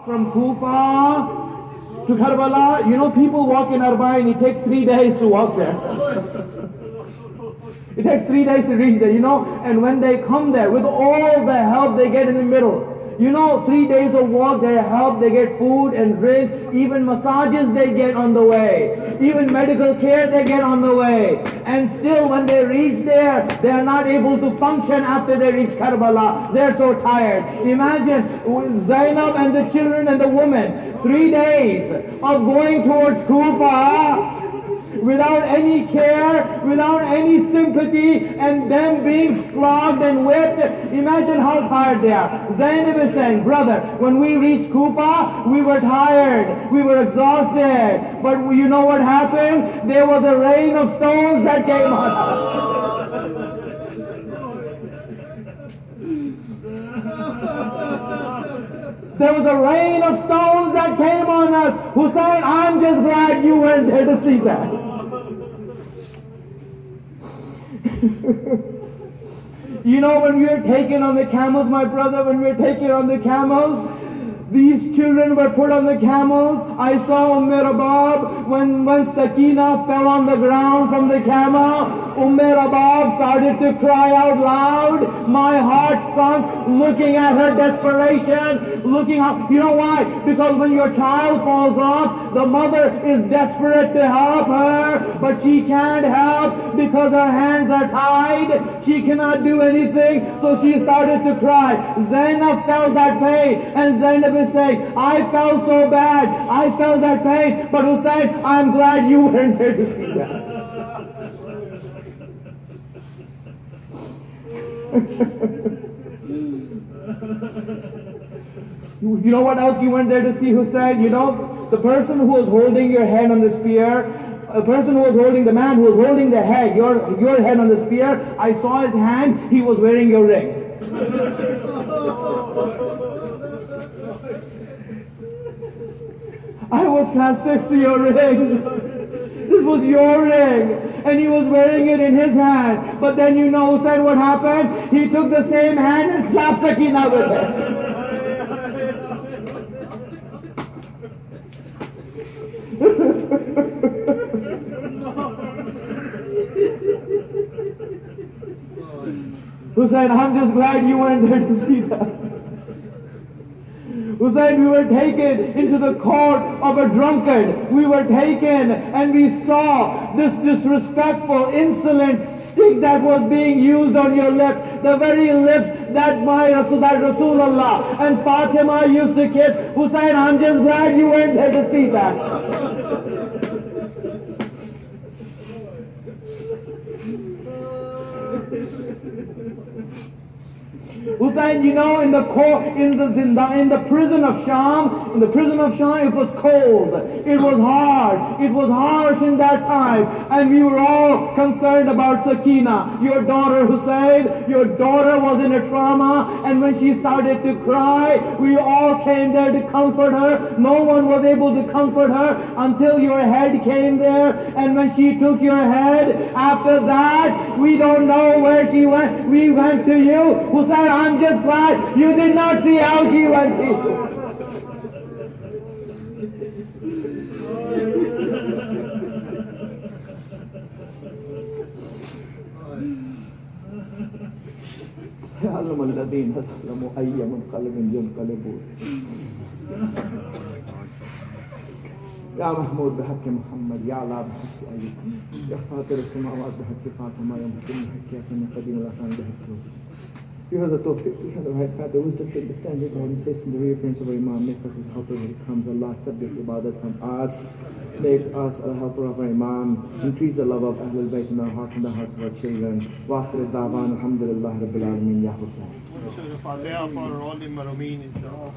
from Kufa to Karbala. You know, people walk in Arba'in, it takes 3 days to walk there. It takes 3 days to reach there, you know. And when they come there, with all the help they get in the middle, you know, 3 days of walk, they help, they get food and drink, even massages they get on the way, even medical care they get on the way. And still when they reach there, they are not able to function after they reach Karbala. They're so tired. Imagine Zainab and the children and the women, 3 days of going towards Kufa, without any care, without any sympathy, and them being flogged and whipped. Imagine how tired they are. Zainab is saying, brother, when we reached Kufa, we were tired, we were exhausted, but you know what happened? There was a rain of stones that came on us. There was a rain of stones that came on us. Hussein, I'm just glad you weren't there to see that. You know, when we were taken on the camels, my brother, when we were taken on the camels, these children were put on the camels. I saw Rabab when Sakina fell on the ground from the camel. Rabab started to cry out loud. My heart sunk looking at her desperation, looking out. You know why? Because when your child falls off, the mother is desperate to help her, but she can't help because her hands are tied. She cannot do anything, so she started to cry. Zainab felt that pain, and Zainab is saying, I felt so bad, I felt that pain, but Hussein, I'm glad you weren't there to see that. You know what else you weren't there to see, Hussein? You know, the person who was holding your head on the spear, a person who was holding, the man who was holding the head, your head on the spear, I saw his hand, he was wearing your ring. I was transfixed to your ring. This was your ring, and he was wearing it in his hand. But then you know, Hussein, what happened? He took the same hand and slapped Sakina with it. Hussein, I'm just glad you weren't there to see that. Hussein, we were taken into the court of a drunkard. We were taken and we saw this disrespectful, insolent stick that was being used on your lips, the very lips that Rasulullah and Fatima used to kiss. Hussein, I'm just glad you weren't there to see that. Hussein, you know, in the prison of Sham, it was cold, it was hard, it was harsh in that time, and we were all concerned about Sakina, your daughter Hussein. Your daughter was in a trauma, and when she started to cry, we all came there to comfort her. No one was able to comfort her until your head came there, and when she took your head, after that, we don't know where she went. We went to you. Hussein, I'm just glad you did not see how she went to you. سيعلم الذين ظلموا أي منقلب ينقلبون. يا محمود بحق محمد، يا علا بحق أيوب، يا فاطر السماوات بحق فاطمة، يا محكم بحق ياسين، يا قديم الأحسان بحق يوسف. You have the tawfiq, you have the right path, the wisdom to understand your guidance, hasten the reappearance of our Imam, make us his helper when he comes. Allah, accept this ibadat from us, make us a helper of our Imam, increase the love of Ahlul Bayt in our hearts and the hearts of our children. Wa akhir da'wan, alhamdulillah, Rabbil Alameen, Ya Hussein. For all the Marumeen, inshallah.